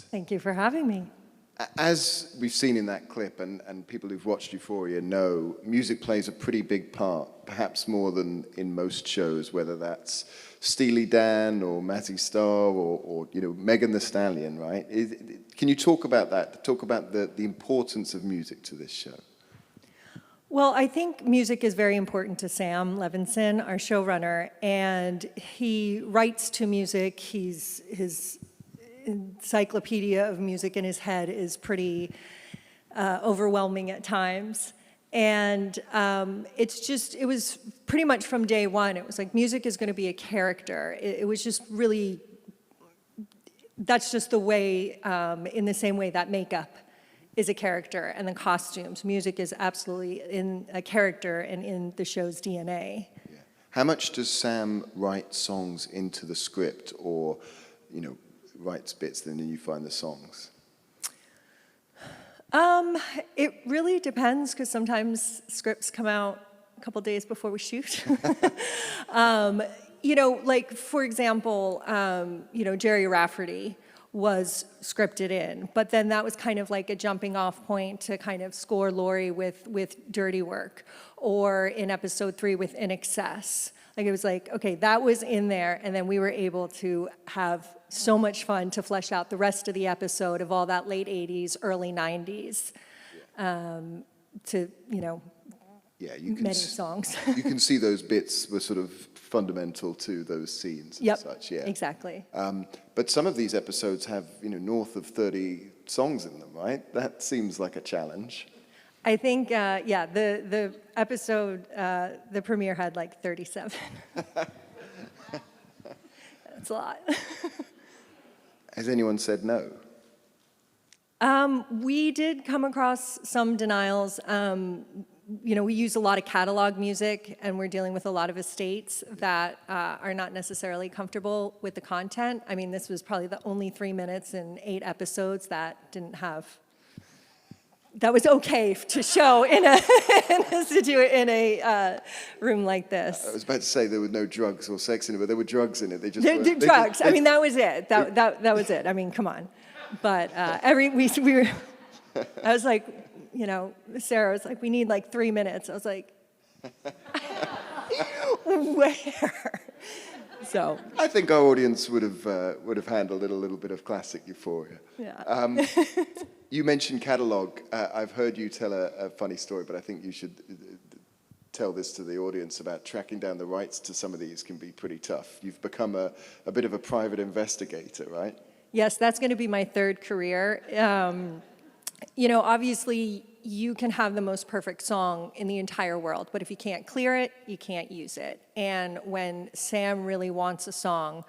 Thank you for having me. As we've seen in that clip, and people who've watched Euphoria know, music plays a pretty big part, perhaps more than in most shows, whether that's Steely Dan or Mazzy Star or Megan Thee Stallion, right? Can you talk about that? Talk about the importance of music to this show. Well, I think music is very important to Sam Levinson, our showrunner, and he writes to music. His encyclopedia of music in his head is pretty overwhelming at times. And it was pretty much from day one, it was like music is going to be a character. It was just really, that's just the way, in the same way that makeup is a character and the costumes. Music is absolutely in a character and in the show's DNA. Yeah. How much does Sam write songs into the script or, writes bits and then you find the songs? It really depends because sometimes scripts come out a couple days before we shoot. Like for example, Jerry Rafferty was scripted in, but then that was kind of like a jumping off point to kind of score Laurie with Dirty Work, or in episode 3 with In Excess. Like it was like, okay, that was in there, and then we were able to have so much fun to flesh out the rest of the episode of all that late 80s, early 90s, many songs. You can see those bits were sort of fundamental to those scenes and such, yeah. Exactly. But some of these episodes have, north of 30 songs in them, right? That seems like a challenge. I think, the episode, the premiere had like 37. That's a lot. Has anyone said no? We did come across some denials. We use a lot of catalog music, and we're dealing with a lot of estates that are not necessarily comfortable with the content. I mean, this was probably the only 3 minutes in 8 episodes that was okay to show in a room like this. I was about to say there were no drugs or sex in it, but there were drugs in it. They just drugs. I mean, that was it. That was it. I mean, come on. But we were. I was like, Sarah was like, we need like 3 minutes. I was like, where? So I think our audience would have handled it a little bit of classic Euphoria. Yeah. You mentioned catalog. I've heard you tell a funny story, but I think you should tell this to the audience about tracking down the rights to some of these can be pretty tough. You've become a bit of a private investigator, right? Yes, that's going to be my 3rd career. Obviously, you can have the most perfect song in the entire world, but if you can't clear it, you can't use it. And when Sam really wants a song,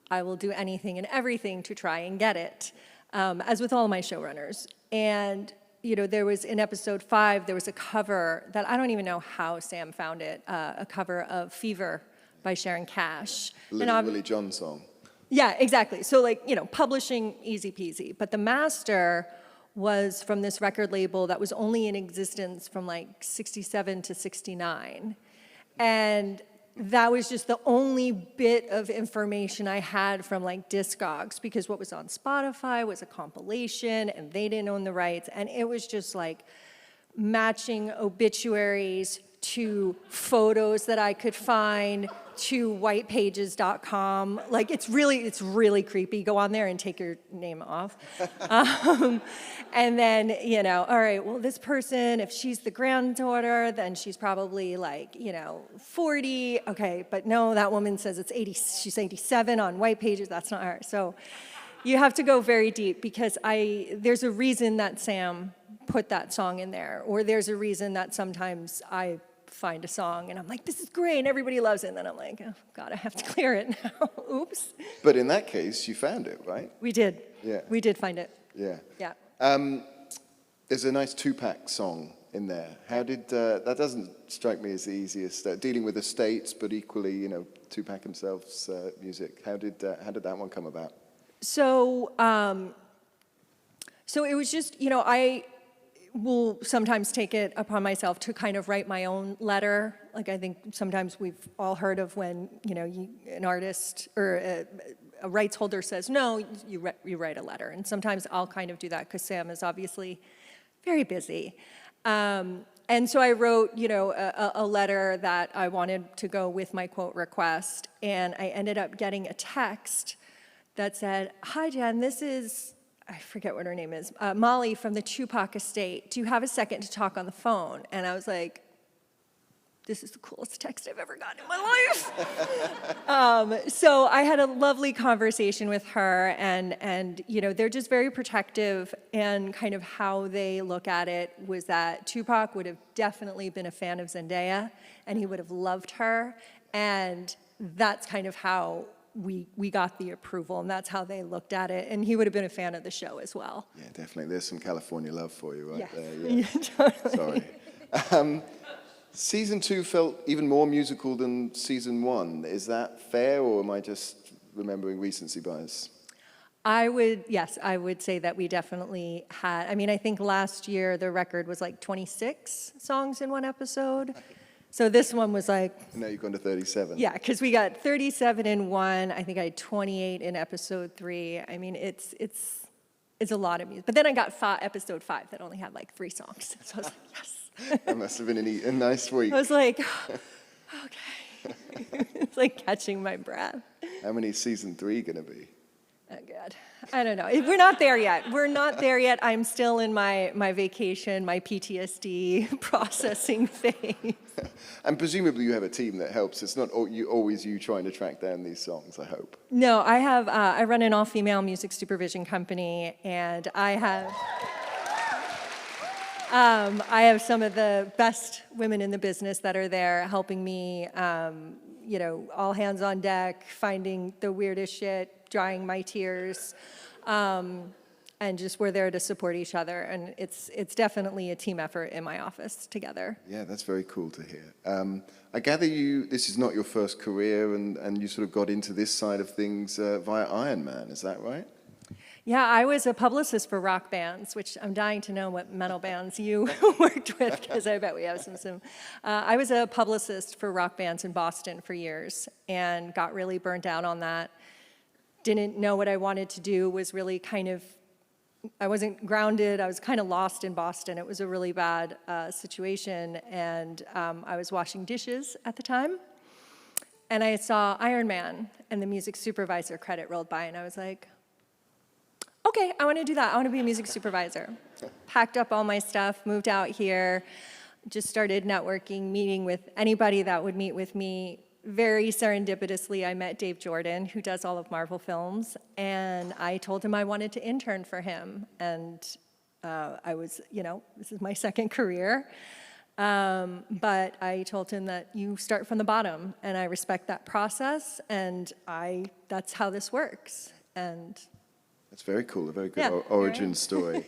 I will do anything and everything to try and get it, as with all my showrunners. And, there was, in episode 5, there was a cover that I don't even know how Sam found it, a cover of Fever by Sharon Cash. Willie John song. Yeah, exactly. So publishing, easy peasy. But the master was from this record label that was only in existence from like 67 to 69. And that was just the only bit of information I had from like Discogs, because what was on Spotify was a compilation and they didn't own the rights. And it was just like matching obituaries to photos that I could find to whitepages.com. Like it's really creepy. Go on there and take your name off. And then, all right, well, this person, if she's the granddaughter, then she's probably like, 40. Okay, but no, that woman says it's 80, she's 87 on White Pages. That's not her. So you have to go very deep, because there's a reason that Sam put that song in there, or there's a reason that sometimes I find a song and I'm like, this is great, and everybody loves it, and then I'm like, oh God, I have to clear it now. Oops. But in that case, you found it, right? We did. Yeah. We did find it. Yeah. Yeah. There's a nice Tupac song in there. How did that doesn't strike me as the easiest, dealing with estates, but equally, Tupac himself's music. How did that one come about? So it was just, I will sometimes take it upon myself to kind of write my own letter. Like I think sometimes we've all heard of when, an artist or a rights holder says no, you write a letter. And sometimes I'll kind of do that because Sam is obviously very busy. And so I wrote, a letter that I wanted to go with my quote request, and I ended up getting a text that said, "Hi, Jen, this is," I forget what her name is, Molly from the Tupac estate. "Do you have a second to talk on the phone?" And I was like, this is the coolest text I've ever gotten in my life. So I had a lovely conversation with her, and they're just very protective, and kind of how they look at it was that Tupac would have definitely been a fan of Zendaya, and he would have loved her, and that's kind of how we got the approval, and that's how they looked at it, and he would have been a fan of the show as well. Yeah, definitely. There's some California love for you right there. Yeah, totally. Sorry. Season 2 felt even more musical than season 1. Is that fair, or am I just remembering recency bias? I would say that we definitely had, I think last year the record was like 26 songs in one episode. So this one was like... Now you've gone to 37. Yeah, because we got 37 in one. I think I had 28 in episode 3. I mean, it's a lot of music. But then I got episode 5 that only had like 3 songs. So I was like, yes. That must have been a nice week. I was like, okay. It's like catching my breath. How many is season 3 going to be? Oh, God. I don't know. We're not there yet. I'm still in my vacation, my PTSD processing phase. And presumably you have a team that helps. It's not always you trying to track down these songs, I hope. No, I run an all-female music supervision company, and I have some of the best women in the business that are there helping me, all hands on deck, finding the weirdest shit, drying my tears, and just we're there to support each other. And it's definitely a team effort in my office together. Yeah, that's very cool to hear. I gather this is not your first career, and you sort of got into this side of things via Iron Man, is that right? Yeah, I was a publicist for rock bands, which I'm dying to know what metal bands you worked with, because I bet we have some. I was a publicist for rock bands in Boston for years, and got really burnt out on that. Didn't know what I wanted to do, was really I wasn't grounded, I was kind of lost in Boston. It was a really bad situation, and I was washing dishes at the time, and I saw Iron Man, and the music supervisor credit rolled by, and I was like, okay, I want to do that. I want to be a music supervisor. Packed up all my stuff, moved out here, just started networking, meeting with anybody that would meet with me. Very serendipitously, I met Dave Jordan, who does all of Marvel films, and I told him I wanted to intern for him. And I was, this is my second career. But I told him that you start from the bottom, and I respect that process, and that's how this works. And that's very cool, a very good origin story.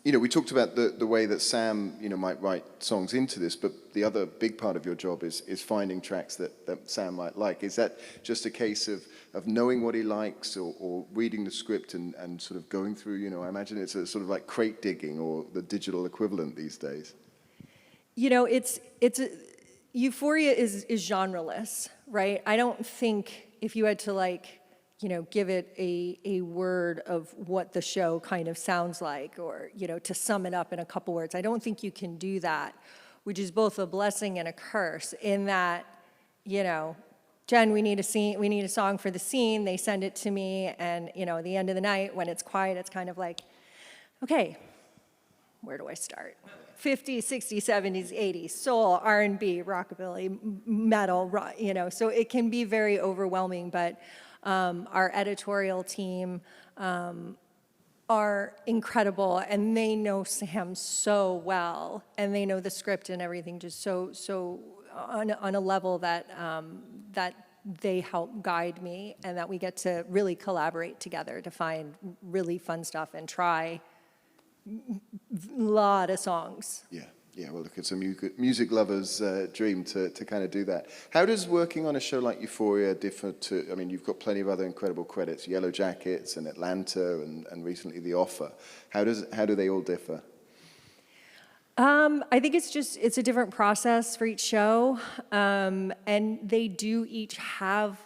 We talked about the way that Sam, might write songs into this, but the other big part of your job is finding tracks that Sam might like. Is that just a case of knowing what he likes, or reading the script and sort of going through, I imagine it's a sort of like crate digging, or the digital equivalent these days? Euphoria is genreless, right? I don't think if you had to give it a word of what the show kind of sounds like, or, to sum it up in a couple words. I don't think you can do that, which is both a blessing and a curse, in that, Jen, we need a song for the scene. They send it to me, and, at the end of the night, when it's quiet, it's kind of like, okay, where do I start? 50s, 60s, 70s, 80s, soul, R&B, rockabilly, metal, rock, so it can be very overwhelming, but our editorial team are incredible, and they know Sam so well, and they know the script and everything just so on a level that they help guide me, and that we get to really collaborate together to find really fun stuff and try a lot of songs. Yeah, well, look, it's a music lover's dream to kind of do that. How does working on a show like Euphoria differ to, you've got plenty of other incredible credits, Yellow Jackets and Atlanta and recently The Offer. How do they all differ? I think it's a different process for each show, and they do each have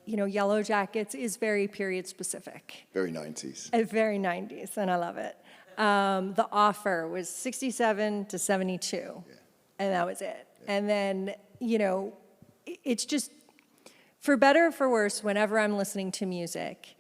Yellow Jackets is very period specific. Very 90s. Very 90s, and I love it. The Offer was 67 to 72, and that was it. Yeah. And then, it's just, for better or for worse, whenever I'm listening to music,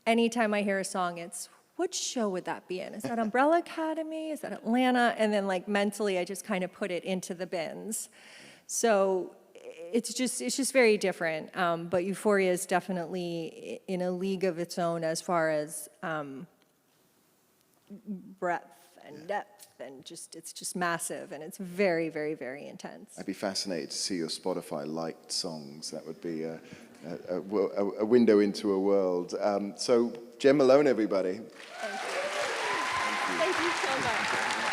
anytime I hear a song, it's, which show would that be in? Is that Umbrella Academy? Is that Atlanta? And then, mentally, I just kind of put it into the bins. So it's just very different. But Euphoria is definitely in a league of its own as far as breadth and depth, and it's just massive, and it's very, very, very intense. I'd be fascinated to see your Spotify liked songs. That would be a window into a world. So Jen Malone, everybody. Thank you. Thank you so much.